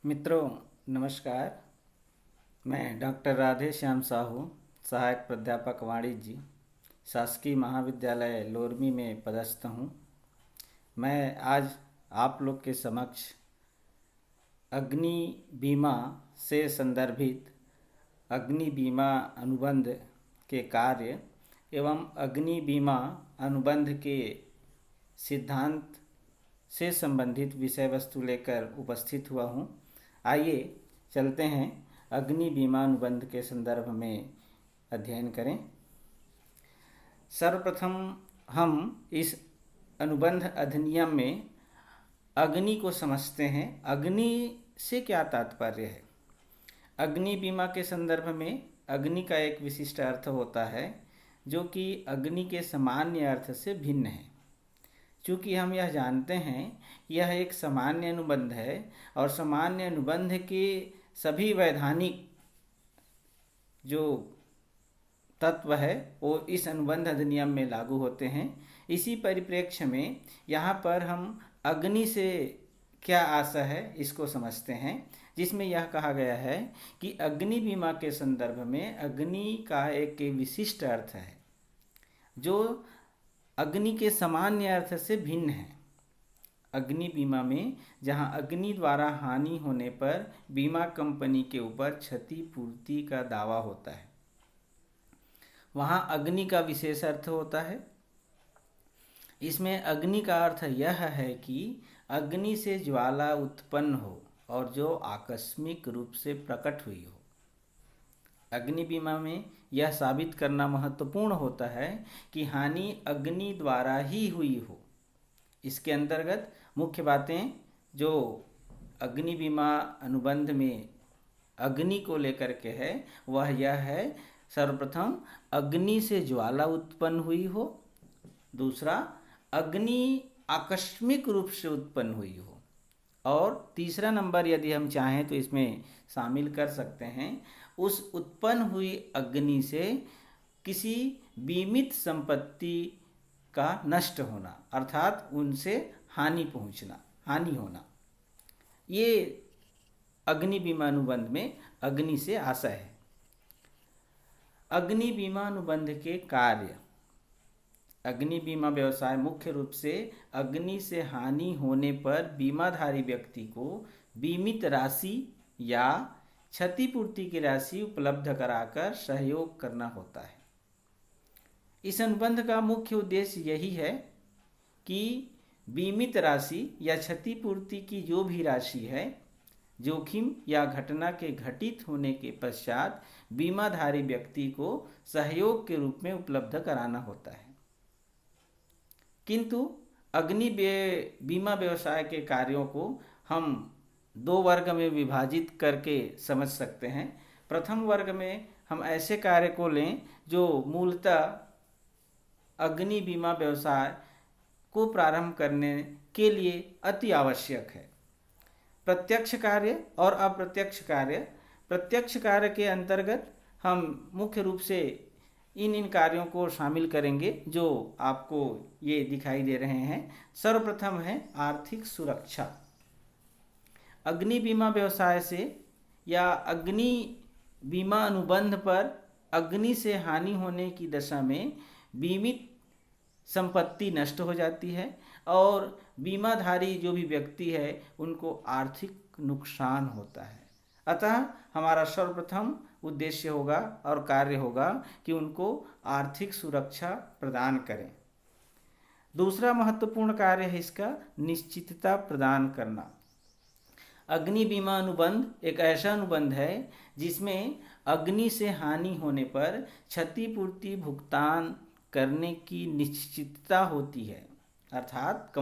मित्रों, नमस्कार। मैं डॉक्टर राधे श्याम साहू, सहायक प्राध्यापक वाणिज्य, शासकीय महाविद्यालय लोरमी में पदस्थ हूँ। मैं आज आप लोग के समक्ष अग्नि बीमा से संदर्भित अग्नि बीमा अनुबंध के कार्य एवं अग्नि बीमा अनुबंध के सिद्धांत से संबंधित विषय वस्तु लेकर उपस्थित हुआ हूँ। आइए चलते हैं अग्नि बीमा अनुबंध के संदर्भ में अध्ययन करें। सर्वप्रथम हम इस अनुबंध अधिनियम में अग्नि को समझते हैं। अग्नि से क्या तात्पर्य है? अग्नि बीमा के संदर्भ में अग्नि का एक विशिष्ट अर्थ होता है जो कि अग्नि के सामान्य अर्थ से भिन्न है। चूँकि हम यह जानते हैं यह एक सामान्य अनुबंध है और सामान्य अनुबंध के सभी वैधानिक जो तत्व है वो इस अनुबंध अधिनियम में लागू होते हैं। इसी परिप्रेक्ष्य में यहाँ पर हम अग्नि से क्या आशय है इसको समझते हैं, जिसमें यह कहा गया है कि अग्नि बीमा के संदर्भ में अग्नि का एक विशिष्ट अर्थ है जो अग्नि के सामान्य अर्थ से भिन्न है। अग्नि बीमा में जहां अग्नि द्वारा हानि होने पर बीमा कंपनी के ऊपर क्षतिपूर्ति का दावा होता है, वहां अग्नि का विशेष अर्थ होता है। इसमें अग्नि का अर्थ यह है कि अग्नि से ज्वाला उत्पन्न हो और जो आकस्मिक रूप से प्रकट हुई हो। अग्नि बीमा में यह साबित करना महत्वपूर्ण होता है कि हानि अग्नि द्वारा ही हुई हो। इसके अंतर्गत मुख्य बातें जो अग्नि बीमा अनुबंध में अग्नि को लेकर के है वह यह है, सर्वप्रथम अग्नि से ज्वाला उत्पन्न हुई हो, दूसरा अग्नि आकस्मिक रूप से उत्पन्न हुई हो, और तीसरा नंबर यदि हम चाहें तो इसमें शामिल कर सकते हैं उस उत्पन्न हुई अग्नि से किसी बीमित संपत्ति का नष्ट होना, अर्थात उनसे हानि होना। ये अग्नि बीमा अनुबंध में अग्नि से आशय है। अग्नि बीमा अनुबंध के कार्य। अग्नि बीमा व्यवसाय मुख्य रूप से अग्नि से हानि होने पर बीमाधारी व्यक्ति को बीमित राशि या क्षतिपूर्ति की राशि उपलब्ध कराकर सहयोग करना होता है। इस अनुबंध का मुख्य उद्देश्य यही है कि बीमित राशि या क्षतिपूर्ति की जो भी राशि है, जोखिम या घटना के घटित होने के पश्चात बीमाधारी व्यक्ति को सहयोग के रूप में उपलब्ध कराना होता है। किंतु अग्नि बीमा व्यवसाय के कार्यों को हम दो वर्ग में विभाजित करके समझ सकते हैं। प्रथम वर्ग में हम ऐसे कार्य को लें जो मूलतः अग्नि बीमा व्यवसाय को प्रारंभ करने के लिए अति आवश्यक है। प्रत्यक्ष कार्य और अप्रत्यक्ष कार्य। प्रत्यक्ष कार्य के अंतर्गत हम मुख्य रूप से इन कार्यों को शामिल करेंगे जो आपको ये दिखाई दे रहे हैं। सर्वप्रथम है आर्थिक सुरक्षा। अग्नि बीमा व्यवसाय से या अग्नि बीमा अनुबंध पर अग्नि से हानि होने की दशा में बीमित संपत्ति नष्ट हो जाती है और बीमाधारी जो भी व्यक्ति है उनको आर्थिक नुकसान होता है। अतः हमारा सर्वप्रथम उद्देश्य होगा और कार्य होगा कि उनको आर्थिक सुरक्षा प्रदान करें। दूसरा महत्वपूर्ण कार्य है इसका निश्चितता प्रदान करना। अग्नि बीमा अनुबंध एक ऐसा अनुबंध है जिसमें अग्नि से हानि होने पर क्षतिपूर्ति भुगतान करने की निश्चितता होती है, अर्थात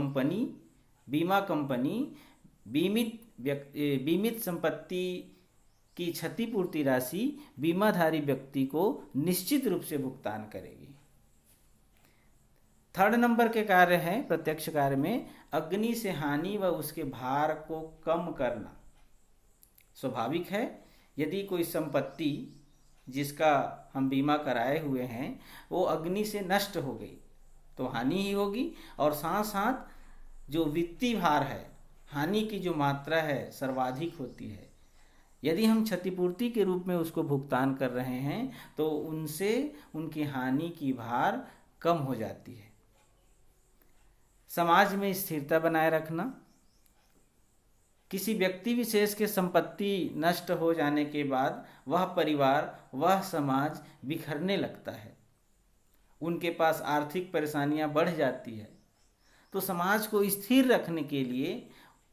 बीमा कंपनी बीमित संपत्ति की क्षतिपूर्ति राशि बीमाधारी व्यक्ति को निश्चित रूप से भुगतान करेगी। थर्ड नंबर के कार्य है प्रत्यक्ष कार्य में अग्नि से हानि व उसके भार को कम करना। स्वाभाविक है, यदि कोई संपत्ति जिसका हम बीमा कराए हुए हैं वो अग्नि से नष्ट हो गई तो हानि ही होगी, और साथ साथ जो वित्तीय भार है हानि की जो मात्रा है सर्वाधिक होती है। यदि हम क्षतिपूर्ति के रूप में उसको भुगतान कर रहे हैं तो उनसे उनकी हानि की भार कम हो जाती है। समाज में स्थिरता बनाए रखना, किसी व्यक्ति विशेष के संपत्ति नष्ट हो जाने के बाद वह परिवार, वह समाज बिखरने लगता है, उनके पास आर्थिक परेशानियां बढ़ जाती है। तो समाज को स्थिर रखने के लिए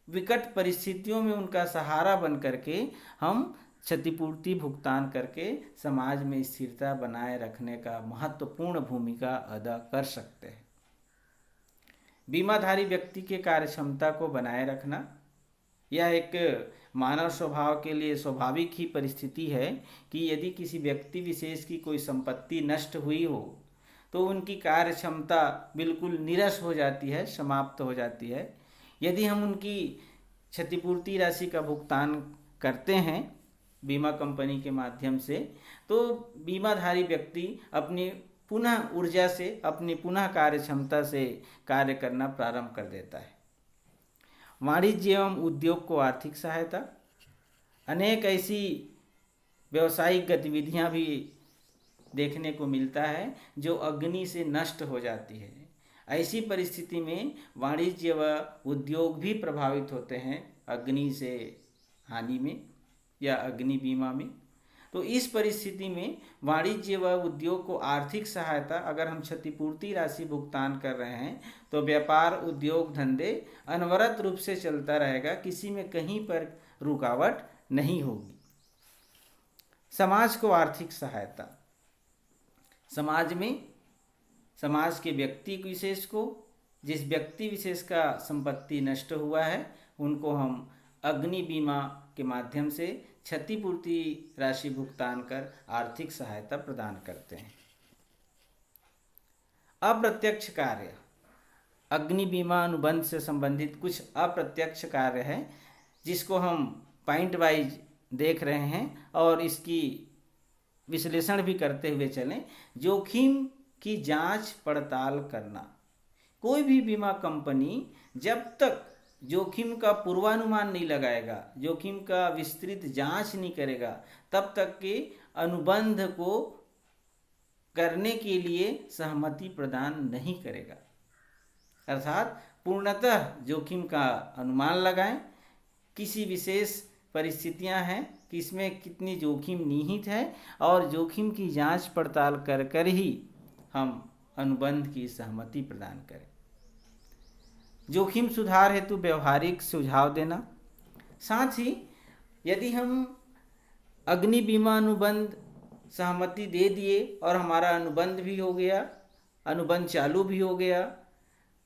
विकट परिस्थितियों में उनका सहारा बन करके हम क्षतिपूर्ति भुगतान करके समाज में स्थिरता बनाए रखने का महत्वपूर्ण भूमिका अदा कर सकते हैं। बीमाधारी व्यक्ति के कार्यक्षमता को बनाए रखना, यह एक मानव स्वभाव के लिए स्वाभाविक ही परिस्थिति है कि यदि किसी व्यक्ति विशेष की कोई संपत्ति नष्ट हुई हो तो उनकी कार्य क्षमता बिल्कुल नीरस हो जाती है, समाप्त हो जाती है। यदि हम उनकी क्षतिपूर्ति राशि का भुगतान करते हैं बीमा कंपनी के माध्यम से, तो बीमाधारी व्यक्ति अपनी पुनः ऊर्जा से, अपनी पुनः कार्य क्षमता से कार्य करना प्रारंभ कर देता है। वाणिज्य एवं उद्योग को आर्थिक सहायता, अनेक ऐसी व्यवसायिक गतिविधियां भी देखने को मिलता है जो अग्नि से नष्ट हो जाती है। ऐसी परिस्थिति में वाणिज्य व उद्योग भी प्रभावित होते हैं अग्नि से हानि में या अग्नि बीमा में। तो इस परिस्थिति में वाणिज्य व उद्योग को आर्थिक सहायता, अगर हम क्षतिपूर्ति राशि भुगतान कर रहे हैं तो व्यापार, उद्योग, धंधे अनवरत रूप से चलता रहेगा, किसी में कहीं पर रुकावट नहीं होगी। समाज को आर्थिक सहायता, समाज में समाज के व्यक्ति विशेष को, जिस व्यक्ति विशेष का संपत्ति नष्ट हुआ है उनको हम अग्नि बीमा के माध्यम से क्षतिपूर्ति राशि भुगतान कर आर्थिक सहायता प्रदान करते हैं। अप्रत्यक्ष कार्य, अग्नि बीमा अनुबंध से संबंधित कुछ अप्रत्यक्ष कार्य है जिसको हम पॉइंट वाइज देख रहे हैं और इसकी विश्लेषण भी करते हुए चलें। जोखिम की जांच पड़ताल करना, कोई भी बीमा कंपनी जब तक जोखिम का पूर्वानुमान नहीं लगाएगा, जोखिम का विस्तृत जांच नहीं करेगा, तब तक के अनुबंध को करने के लिए सहमति प्रदान नहीं करेगा। अर्थात पूर्णतः जोखिम का अनुमान लगाएं, किसी विशेष परिस्थितियां हैं कि इसमें कितनी जोखिम निहित है और जोखिम की जांच पड़ताल कर कर ही हम अनुबंध की सहमति प्रदान करें। जोखिम सुधार हेतु व्यवहारिक सुझाव देना, साथ ही यदि हम अग्नि बीमा अनुबंध सहमति दे दिए और हमारा अनुबंध भी हो गया, अनुबंध चालू भी हो गया,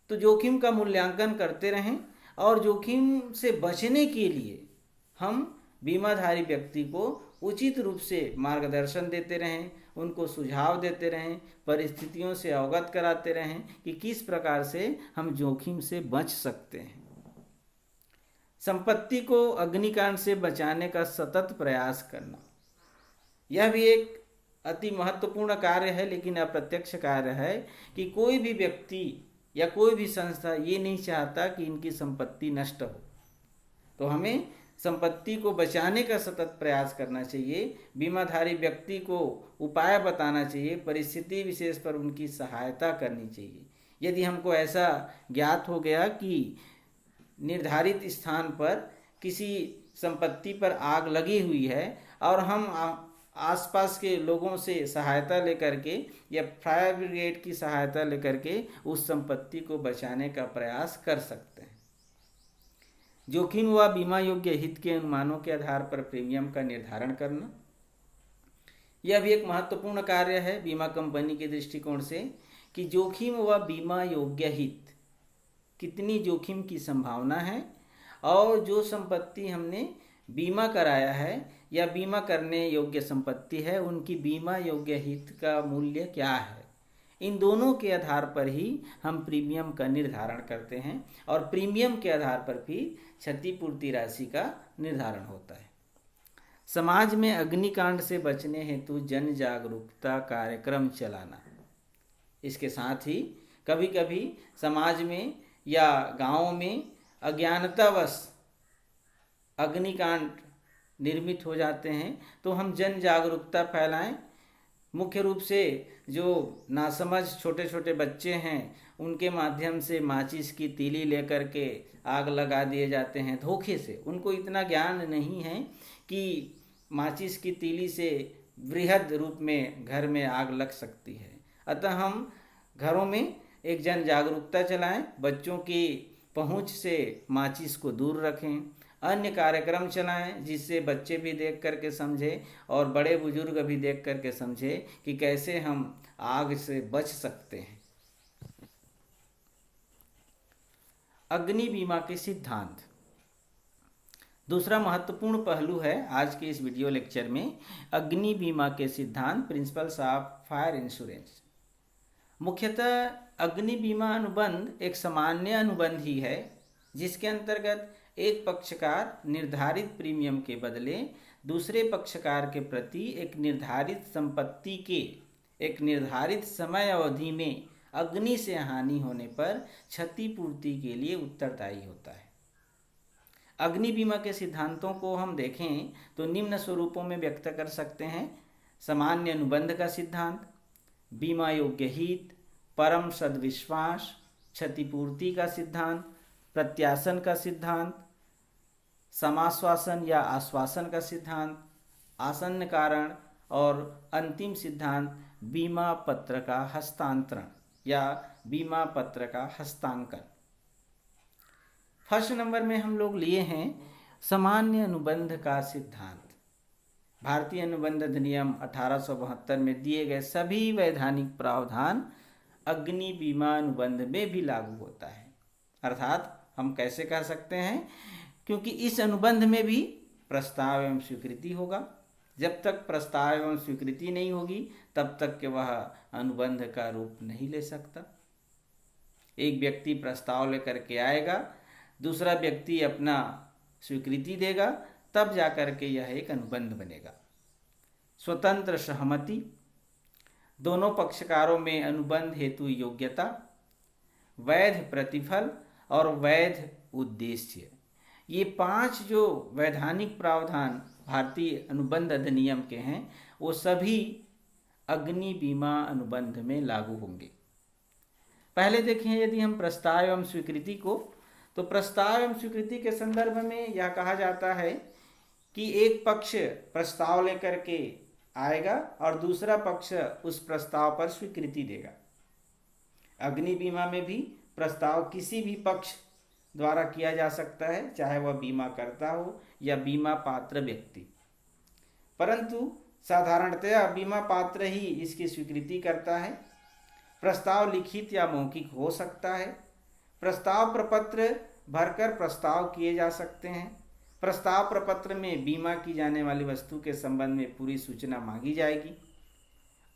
तो जोखिम का मूल्यांकन करते रहें और जोखिम से बचने के लिए हम बीमाधारी व्यक्ति को उचित रूप से मार्गदर्शन देते रहें, उनको सुझाव देते रहें, परिस्थितियों से अवगत कराते रहें कि किस प्रकार से हम जोखिम से बच सकते हैं। संपत्ति को अग्निकांड से बचाने का सतत प्रयास करना, यह भी एक अति महत्वपूर्ण कार्य है, लेकिन अप्रत्यक्ष कार्य है कि कोई भी व्यक्ति या कोई भी संस्था ये नहीं चाहता कि इनकी संपत्ति नष्ट हो, तो हमें संपत्ति को बचाने का सतत प्रयास करना चाहिए। बीमाधारी व्यक्ति को उपाय बताना चाहिए, परिस्थिति विशेष पर उनकी सहायता करनी चाहिए। यदि हमको ऐसा ज्ञात हो गया कि निर्धारित स्थान पर किसी संपत्ति पर आग लगी हुई है और हम आसपास के लोगों से सहायता लेकर के या फायर ब्रिगेड की सहायता लेकर के उस संपत्ति को बचाने का प्रयास कर सकते हैं। जोखिम व बीमा योग्य हित के अनुमानों के आधार पर प्रीमियम का निर्धारण करना, यह भी एक महत्वपूर्ण कार्य है बीमा कंपनी के दृष्टिकोण से कि जोखिम व बीमा योग्य हित, कितनी जोखिम की संभावना है और जो संपत्ति हमने बीमा कराया है या बीमा करने योग्य संपत्ति है उनकी बीमा योग्य हित का मूल्य क्या है। इन दोनों के आधार पर ही हम प्रीमियम का निर्धारण करते हैं और प्रीमियम के आधार पर भी क्षतिपूर्ति राशि का निर्धारण होता है। समाज में अग्निकांड से बचने हेतु जन जागरूकता कार्यक्रम चलाना, इसके साथ ही कभी कभी समाज में या गाँव में अज्ञानतावश अग्निकांड निर्मित हो जाते हैं, तो हम जन जागरूकता फैलाएं। मुख्य रूप से जो नासमझ छोटे छोटे बच्चे हैं उनके माध्यम से माचिस की तीली लेकर के आग लगा दिए जाते हैं धोखे से। उनको इतना ज्ञान नहीं है कि माचिस की तीली से वृहद रूप में घर में आग लग सकती है। अतः हम घरों में एक जन जागरूकता चलाएं, बच्चों की पहुंच से माचिस को दूर रखें, अन्य कार्यक्रम चलाएं जिससे बच्चे भी देख करके समझें और बड़े बुजुर्ग भी देख करके समझें कि कैसे हम आग से बच सकते हैं। अग्नि बीमा के सिद्धांत दूसरा महत्वपूर्ण पहलू है आज के इस वीडियो लेक्चर में। अग्नि बीमा के सिद्धांत, प्रिंसिपल्स ऑफ फायर इंश्योरेंस। मुख्यतः अग्नि बीमा अनुबंध एक सामान्य अनुबंध ही है जिसके अंतर्गत एक पक्षकार निर्धारित प्रीमियम के बदले दूसरे पक्षकार के प्रति एक निर्धारित संपत्ति के एक निर्धारित समय अवधि में अग्नि से हानि होने पर क्षतिपूर्ति के लिए उत्तरदायी होता है। अग्नि बीमा के सिद्धांतों को हम देखें तो निम्न स्वरूपों में व्यक्त कर सकते हैं। सामान्य अनुबंध का सिद्धांत, बीमा योग्य हित, परम सद्विश्वास, क्षतिपूर्ति का सिद्धांत, प्रत्यासन का सिद्धांत, समाश्वासन या आश्वासन का सिद्धांत, आसन्न कारण और अंतिम सिद्धांत बीमा पत्र का हस्तांतरण या बीमा पत्र का हस्तांकन। फर्स्ट नंबर में हम लोग लिए हैं सामान्य अनुबंध का सिद्धांत। भारतीय अनुबंध अधिनियम 1872 में दिए गए सभी वैधानिक प्रावधान अग्नि बीमा अनुबंध में भी लागू होता है। अर्थात हम कैसे कह सकते हैं, क्योंकि इस अनुबंध में भी प्रस्ताव एवं स्वीकृति होगा। जब तक प्रस्ताव एवं स्वीकृति नहीं होगी तब तक के वह अनुबंध का रूप नहीं ले सकता। एक व्यक्ति प्रस्ताव लेकर के आएगा, दूसरा व्यक्ति अपना स्वीकृति देगा, तब जाकर के यह एक अनुबंध बनेगा। स्वतंत्र सहमति, दोनों पक्षकारों में अनुबंध हेतु योग्यता, वैध प्रतिफल और वैध उद्देश्य, ये 5 जो वैधानिक प्रावधान भारतीय अनुबंध अधिनियम के हैं वो सभी अग्नि बीमा अनुबंध में लागू होंगे। पहले देखें यदि हम प्रस्ताव एवं स्वीकृति को, तो प्रस्ताव एवं स्वीकृति के संदर्भ में यह कहा जाता है कि एक पक्ष प्रस्ताव लेकर के आएगा और दूसरा पक्ष उस प्रस्ताव पर स्वीकृति देगा। अग्नि बीमा में भी प्रस्ताव किसी भी पक्ष द्वारा किया जा सकता है, चाहे वह बीमा करता हो या बीमा पात्र व्यक्ति, परंतु साधारणतया बीमा पात्र ही इसकी स्वीकृति करता है। प्रस्ताव लिखित या मौखिक हो सकता है। प्रस्ताव प्रपत्र भरकर प्रस्ताव किए जा सकते हैं। प्रस्ताव प्रपत्र में बीमा की जाने वाली वस्तु के संबंध में पूरी सूचना मांगी जाएगी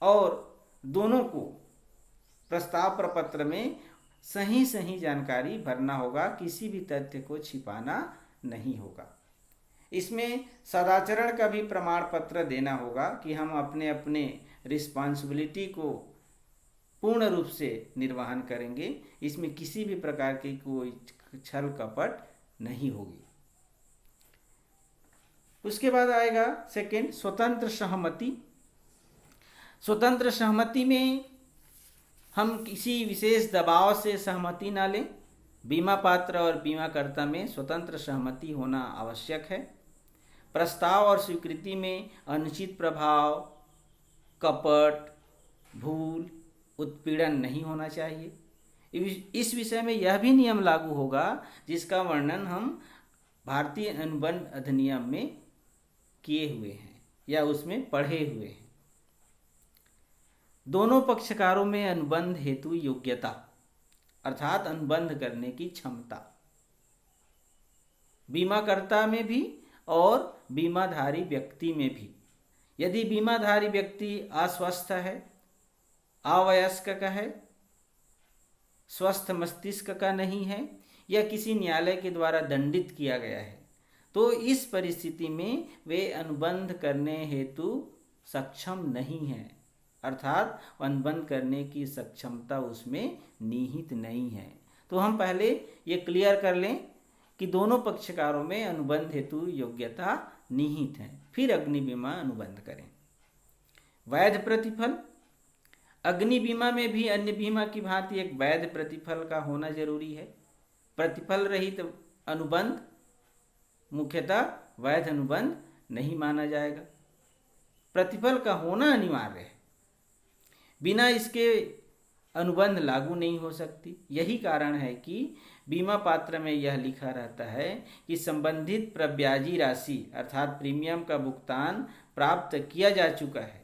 और दोनों को प्रस्ताव प्रपत्र में सही जानकारी भरना होगा, किसी भी तथ्य को छिपाना नहीं होगा। इसमें सदाचरण का भी प्रमाण पत्र देना होगा कि हम अपने अपने रिस्पॉन्सिबिलिटी को पूर्ण रूप से निर्वहन करेंगे। इसमें किसी भी प्रकार की कोई छल कपट नहीं होगी। उसके बाद आएगा सेकंड, स्वतंत्र सहमति। स्वतंत्र सहमति में हम किसी विशेष दबाव से सहमति ना लें। बीमा पात्र और बीमाकर्ता में स्वतंत्र सहमति होना आवश्यक है। प्रस्ताव और स्वीकृति में अनुचित प्रभाव, कपट, भूल, उत्पीड़न नहीं होना चाहिए। इस विषय में यह भी नियम लागू होगा जिसका वर्णन हम भारतीय अनुबंध अधिनियम में किए हुए हैं या उसमें पढ़े हुए हैं। दोनों पक्षकारों में अनुबंध हेतु योग्यता अर्थात अनुबंध करने की क्षमता, बीमाकर्ता में भी और बीमाधारी व्यक्ति में भी। यदि बीमाधारी व्यक्ति अस्वस्थ है, अवयस्क का है, स्वस्थ मस्तिष्क का नहीं है या किसी न्यायालय के द्वारा दंडित किया गया है, तो इस परिस्थिति में वे अनुबंध करने हेतु सक्षम नहीं है, अर्थात अनुबंध करने की सक्षमता उसमें निहित नहीं है। तो हम पहले ये क्लियर कर लें कि दोनों पक्षकारों में अनुबंध हेतु योग्यता निहित है, फिर अग्नि बीमा अनुबंध करें। वैध प्रतिफल, अग्नि बीमा में भी अन्य बीमा की भांति एक वैध प्रतिफल का होना जरूरी है। प्रतिफल रहित अनुबंध मुख्यतः वैध अनुबंध नहीं माना जाएगा। प्रतिफल का होना अनिवार्य है, बिना इसके अनुबंध लागू नहीं हो सकती। यही कारण है कि बीमा पात्र में यह लिखा रहता है कि संबंधित प्रब्याजी राशि अर्थात प्रीमियम का भुगतान प्राप्त किया जा चुका है।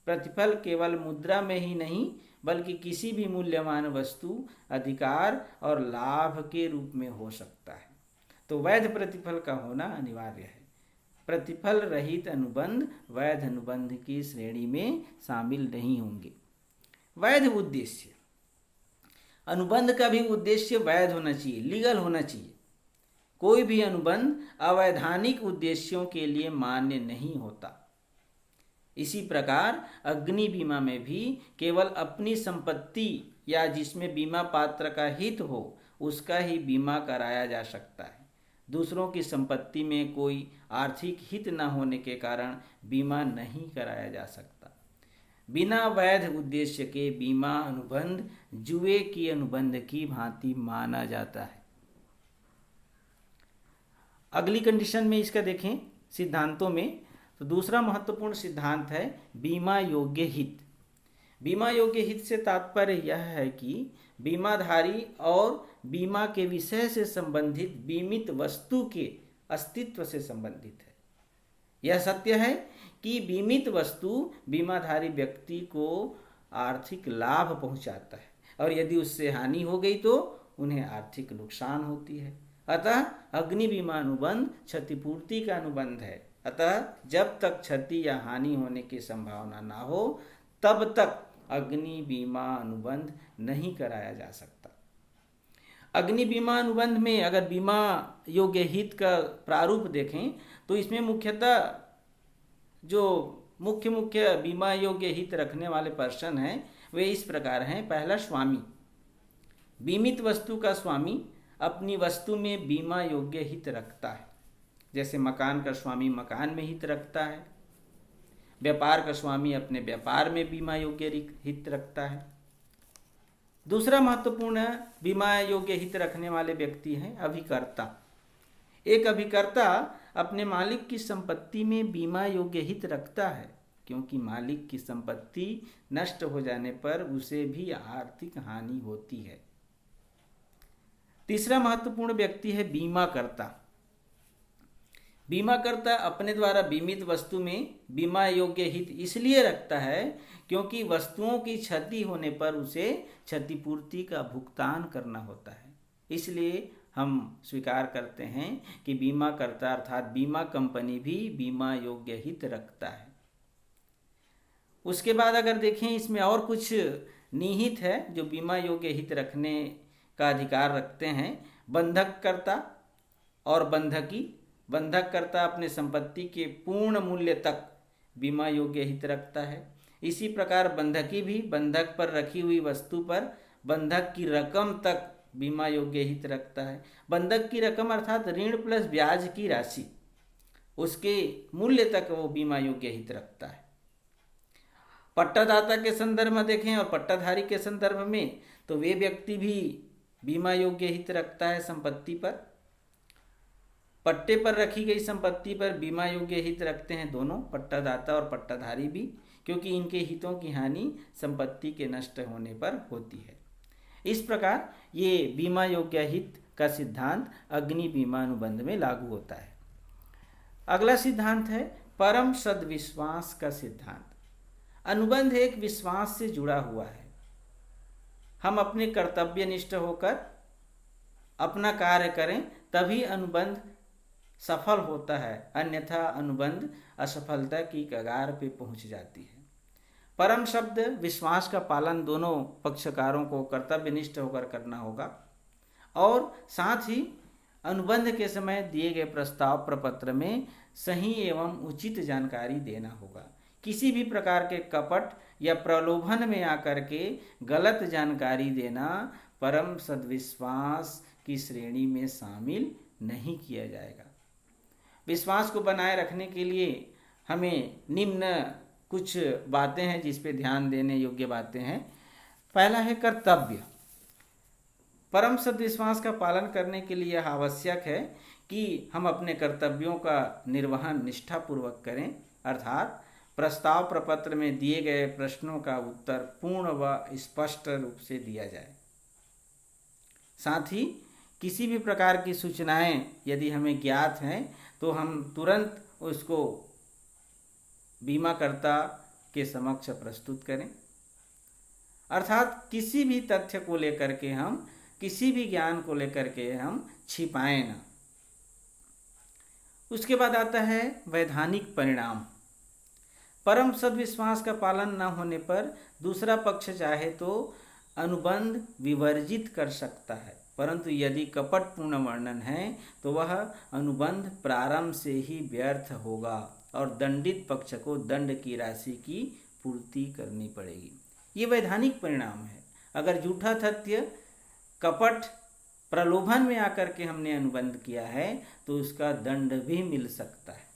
प्रतिफल केवल मुद्रा में ही नहीं बल्कि किसी भी मूल्यवान वस्तु, अधिकार और लाभ के रूप में हो सकता है। तो वैध प्रतिफल का होना अनिवार्य है। प्रतिफल रहित अनुबंध वैध अनुबंध की श्रेणी में शामिल नहीं होंगे। वैध उद्देश्य, अनुबंध का भी उद्देश्य वैध होना चाहिए, लीगल होना चाहिए। कोई भी अनुबंध अवैधानिक उद्देश्यों के लिए मान्य नहीं होता। इसी प्रकार अग्नि बीमा में भी केवल अपनी संपत्ति या जिसमें बीमा पात्र का हित हो उसका ही बीमा कराया जा सकता है। दूसरों की संपत्ति में कोई आर्थिक हित न होने के कारण बीमा नहीं कराया जा सकता। बिना वैध उद्देश्य के बीमा अनुबंध जुए की अनुबंध की भांति माना जाता है। अगली कंडीशन में इसका देखें सिद्धांतों में, तो दूसरा महत्वपूर्ण सिद्धांत है बीमा योग्य हित। बीमा योग्य हित से तात्पर्य यह है कि बीमाधारी और बीमा के विषय से संबंधित बीमित वस्तु के अस्तित्व से संबंधित है। यह सत्य है कि बीमित वस्तु बीमाधारी व्यक्ति को आर्थिक लाभ पहुंचाता है और यदि उससे हानि हो गई तो उन्हें आर्थिक नुकसान होती है। अतः अग्नि बीमा अनुबंध क्षतिपूर्ति का अनुबंध है। अतः जब तक क्षति या हानि होने की संभावना ना हो तब तक अग्नि बीमा अनुबंध नहीं कराया जा सकता। अग्नि बीमा अनुबंध में अगर बीमा योग्य हित का प्रारूप देखें तो इसमें मुख्यतः जो मुख्य बीमा योग्य हित रखने वाले पर्सन हैं वे इस प्रकार हैं। पहला, स्वामी। बीमित वस्तु का स्वामी अपनी वस्तु में बीमा योग्य हित रखता है। जैसे मकान का स्वामी मकान में हित रखता है, व्यापार का स्वामी अपने व्यापार में बीमा योग्य हित रखता है। दूसरा महत्वपूर्ण बीमा योग्य हित रखने वाले व्यक्ति हैं अभिकर्ता। एक अभिकर्ता अपने मालिक की संपत्ति में बीमा योग्य हित रखता है क्योंकि मालिक की संपत्ति नष्ट हो जाने पर उसे भी आर्थिक हानि होती है। तीसरा महत्वपूर्ण व्यक्ति है बीमाकर्ता। बीमाकर्ता अपने द्वारा बीमित वस्तु में बीमा योग्य हित इसलिए रखता है क्योंकि वस्तुओं की क्षति होने पर उसे क्षतिपूर्ति का भुगतान करना होता है। इसलिए हम स्वीकार करते हैं कि बीमाकर्ता अर्थात बीमा कंपनी भी बीमा योग्य हित रखता है। उसके बाद अगर देखें इसमें और कुछ निहित है जो बीमा योग्य हित रखने का अधिकार रखते हैं। बंधककर्ता और बंधकी। बंधककर्ता अपने संपत्ति के पूर्ण मूल्य तक बीमा योग्य हित रखता है। इसी प्रकार बंधकी भी बंधक पर रखी हुई वस्तु पर बंधक की रकम तक बीमा योग्य हित रखता है। बंधक की रकम अर्थात ऋण प्लस ब्याज की राशि, उसके मूल्य तक वो बीमा योग्य हित रखता है। पट्टादाता के संदर्भ में देखें और पट्टाधारी के संदर्भ में तो वे व्यक्ति भी बीमा योग्य हित रखता है संपत्ति पर। पट्टे पर रखी गई संपत्ति पर बीमा योग्य हित रखते हैं दोनों, पट्टादाता और पट्टाधारी भी, क्योंकि इनके हितों की हानि संपत्ति के नष्ट होने पर होती है। इस प्रकार ये बीमा योग्य हित का सिद्धांत अग्नि बीमा अनुबंध में लागू होता है। अगला सिद्धांत है परम सद्विश्वास का सिद्धांत। अनुबंध एक विश्वास से जुड़ा हुआ है। हम अपने कर्तव्यनिष्ठ होकर अपना कार्य करें तभी अनुबंध सफल होता है, अन्यथा अनुबंध असफलता की कगार पे पहुंच जाती है। परम शब्द विश्वास का पालन दोनों पक्षकारों को कर्तव्यनिष्ठ होकर करना होगा और साथ ही अनुबंध के समय दिए गए प्रस्ताव प्रपत्र में सही एवं उचित जानकारी देना होगा। किसी भी प्रकार के कपट या प्रलोभन में आकर के गलत जानकारी देना परम सद्विश्वास की श्रेणी में शामिल नहीं किया जाएगा। विश्वास को बनाए रखने के लिए हमें निम्न कुछ बातें हैं जिस पे ध्यान देने योग्य बातें हैं। पहला है कर्तव्य। परम सद्विश्वास का पालन करने के लिए यह आवश्यक है कि हम अपने कर्तव्यों का निर्वहन निष्ठापूर्वक करें, अर्थात प्रस्ताव प्रपत्र में दिए गए प्रश्नों का उत्तर पूर्ण व स्पष्ट रूप से दिया जाए। साथ ही किसी भी प्रकार की सूचनाएं यदि हमें ज्ञात हैं तो हम तुरंत उसको बीमाकर्ता के समक्ष प्रस्तुत करें, अर्थात किसी भी तथ्य को लेकर के हम, किसी भी ज्ञान को लेकर के हम छिपाएं ना। उसके बाद आता है वैधानिक परिणाम। परम सद्विश्वास का पालन न होने पर दूसरा पक्ष चाहे तो अनुबंध विवर्जित कर सकता है, परंतु यदि कपटपूर्ण वर्णन है तो वह अनुबंध प्रारंभ से ही व्यर्थ होगा और दंडित पक्ष को दंड की राशि की पूर्ति करनी पड़ेगी। ये वैधानिक परिणाम है। अगर झूठा तथ्य, कपट, प्रलोभन में आकर के हमने अनुबंध किया है तो उसका दंड भी मिल सकता है।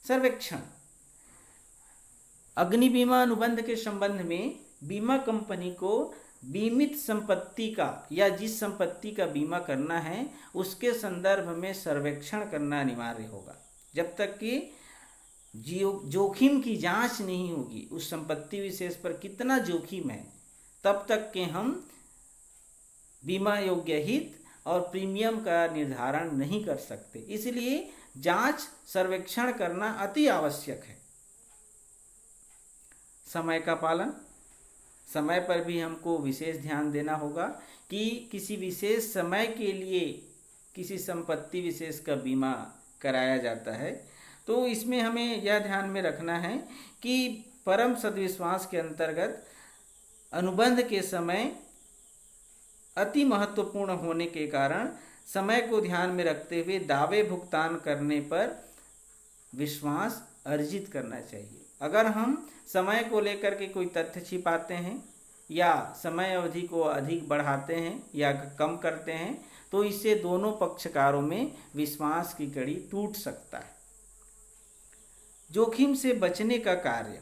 सर्वेक्षण। अग्नि बीमा अनुबंध के संबंध में बीमा कंपनी को बीमित संपत्ति का या जिस संपत्ति का बीमा करना है उसके संदर्भ में सर्वेक्षण करना अनिवार्य होगा। जब तक कि जोखिम की जांच नहीं होगी, उस संपत्ति विशेष पर कितना जोखिम है, तब तक के हम बीमा योग्य हित और प्रीमियम का निर्धारण नहीं कर सकते। इसलिए जांच, सर्वेक्षण करना अति आवश्यक है। समय का पालन। समय पर भी हमको विशेष ध्यान देना होगा कि किसी विशेष समय के लिए किसी संपत्ति विशेष का बीमा कराया जाता है तो इसमें हमें यह ध्यान में रखना है कि परम सद्विश्वास के अंतर्गत अनुबंध के समय अति महत्वपूर्ण होने के कारण समय को ध्यान में रखते हुए दावे भुगतान करने पर विश्वास अर्जित करना चाहिए। अगर हम समय को लेकर के कोई तथ्य छिपाते हैं या समय अवधि को अधिक बढ़ाते हैं या कम करते हैं तो इससे दोनों पक्षकारों में विश्वास की कड़ी टूट सकता है। जोखिम से बचने का कार्य।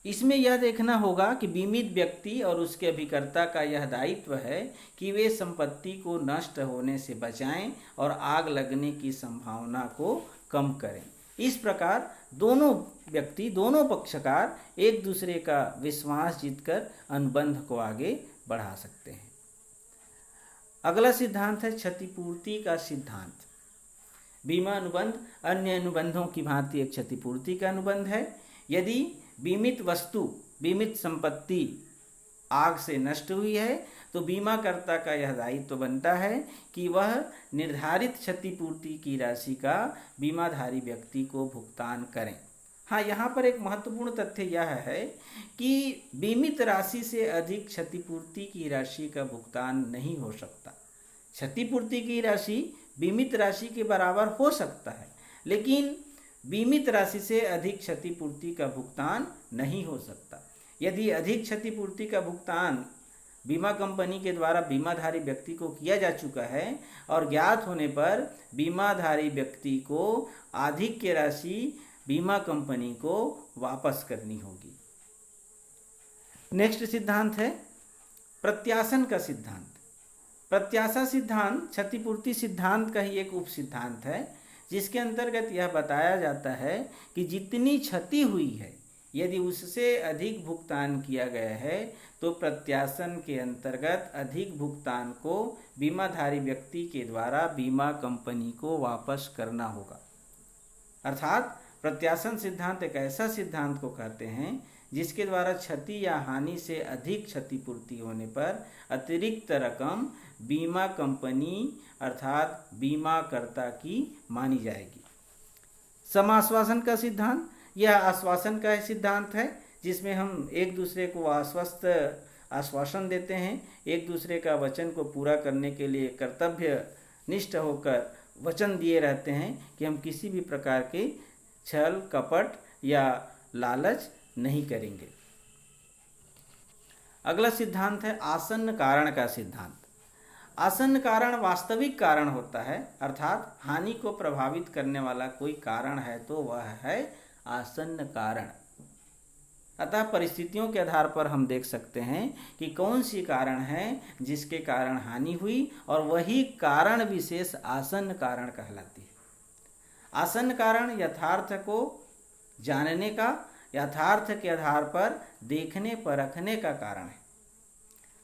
इसमें यह देखना होगा कि बीमित व्यक्ति और उसके अभिकर्ता का यह दायित्व है कि वे संपत्ति को नष्ट होने से बचाएं और आग लगने की संभावना को कम करें। इस प्रकार दोनों व्यक्ति, दोनों पक्षकार एक दूसरे का विश्वास जीतकर अनुबंध को आगे बढ़ा सकते हैं। अगला सिद्धांत है क्षतिपूर्ति का सिद्धांत। बीमा अनुबंध अन्य अनुबंधों की भांति एक क्षतिपूर्ति का अनुबंध है। यदि बीमित वस्तु, बीमित संपत्ति आग से नष्ट हुई है तो बीमाकर्ता का यह दायित्व बनता है कि वह निर्धारित क्षतिपूर्ति की राशि का बीमाधारी व्यक्ति को भुगतान करें। हाँ, यहाँ पर एक महत्वपूर्ण तथ्य यह है कि बीमित राशि से अधिक क्षतिपूर्ति की राशि का भुगतान नहीं हो सकता। क्षतिपूर्ति की राशि बीमित राशि के बराबर हो सकता है, लेकिन बीमित राशि से अधिक क्षतिपूर्ति का भुगतान नहीं हो सकता। यदि अधिक क्षतिपूर्ति का भुगतान बीमा कंपनी के द्वारा बीमाधारी व्यक्ति को किया जा चुका है और ज्ञात होने पर बीमाधारी व्यक्ति को आधिक्य राशि बीमा कंपनी को वापस करनी होगी। नेक्स्ट सिद्धांत है प्रत्याशन का सिद्धांत। प्रत्याशा सिद्धांत क्षतिपूर्ति सिद्धांत का ही एक उप सिद्धांत है, जिसके अंतर्गत यह बताया जाता है कि जितनी क्षति हुई है यदि उससे अधिक भुगतान किया गया है तो प्रत्याशन के अंतर्गत अधिक भुगतान को बीमाधारी व्यक्ति के द्वारा बीमा कंपनी को वापस करना होगा। अर्थात प्रत्याशन सिद्धांत एक ऐसा सिद्धांत को कहते हैं जिसके द्वारा क्षति या हानि से अधिक क्षतिपूर्ति होने पर अतिरिक्त रकम बीमा कंपनी अर्थात बीमाकर्ता की मानी जाएगी। समाश्वासन का सिद्धांत, यह आश्वासन का सिद्धांत है जिसमें हम एक दूसरे को आश्वासन देते हैं, एक दूसरे का वचन को पूरा करने के लिए कर्तव्य निष्ठ होकर वचन दिए रहते हैं कि हम किसी भी प्रकार के छल, कपट या लालच नहीं करेंगे। अगला सिद्धांत है आसन्न कारण का सिद्धांत। आसन्न कारण वास्तविक कारण होता है, अर्थात हानि को प्रभावित करने वाला कोई कारण है तो वह है आसन्न कारण। अतः परिस्थितियों के आधार पर हम देख सकते हैं कि कौन सी कारण है जिसके कारण हानि हुई, और वही कारण विशेष आसन्न कारण कहलाती है। आसन्न कारण यथार्थ को जानने का, यथार्थ के आधार पर देखने परखने का कारण है।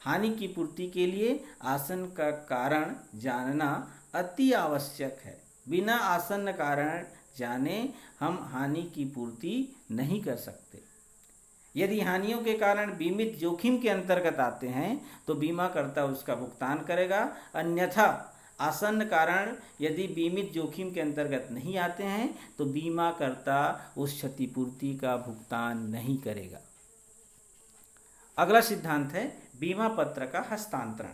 हानि की पूर्ति के लिए आसन्न का कारण जानना अति आवश्यक है। बिना आसन्न कारण जाने हम हानि की पूर्ति नहीं कर सकते। यदि हानियों के कारण बीमित जोखिम के अंतर्गत आते हैं तो बीमाकर्ता उसका भुगतान करेगा, अन्यथा आसन्न कारण यदि बीमित जोखिम के अंतर्गत नहीं आते हैं तो बीमाकर्ता उस क्षतिपूर्ति का भुगतान नहीं करेगा। अगला सिद्धांत है बीमा पत्र का हस्तांतरण।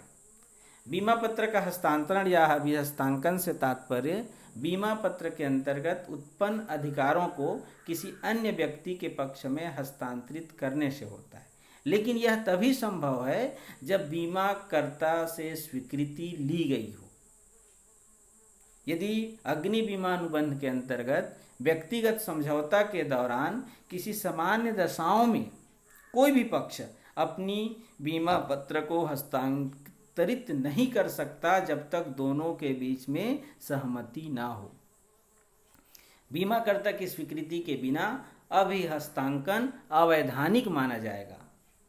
बीमा पत्र का हस्तांतरण या अभिहस्तांकन से तात्पर्य बीमा पत्र के अंतर्गत उत्पन्न अधिकारों को किसी अन्य व्यक्ति के पक्ष में हस्तांतरित करने से होता है, लेकिन यह तभी संभव है जब बीमाकर्ता से स्वीकृति ली गई हो। यदि अग्नि बीमा अनुबंध के अंतर्गत व्यक्तिगत समझौता के दौरान किसी सामान्य दशाओं में कोई भी पक्ष अपनी बीमा पत्र को हस्तांतरित नहीं कर सकता जब तक दोनों के बीच में सहमति ना हो। बीमाकर्ता की स्वीकृति के बिना अभिहस्तांकन अवैधानिक माना जाएगा।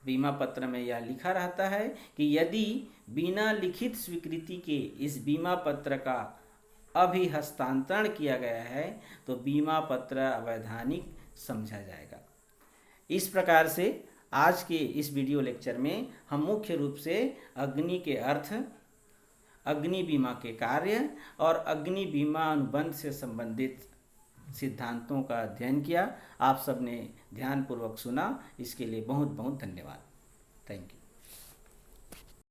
बीमा पत्र में यह लिखा रहता है कि यदि बिना लिखित स्वीकृति के इस बीमा पत्र का अभिहस्तांतरण किया गया है तो बीमा पत्र अवैधानिक समझा जाएगा। इस प्रकार से आज के इस वीडियो लेक्चर में हम मुख्य रूप से अग्नि के अर्थ, अग्नि बीमा के कार्य और अग्नि बीमा अनुबंध से संबंधित सिद्धांतों का अध्ययन किया। आप सबने ध्यानपूर्वक सुना, इसके लिए बहुत बहुत धन्यवाद। Thank you.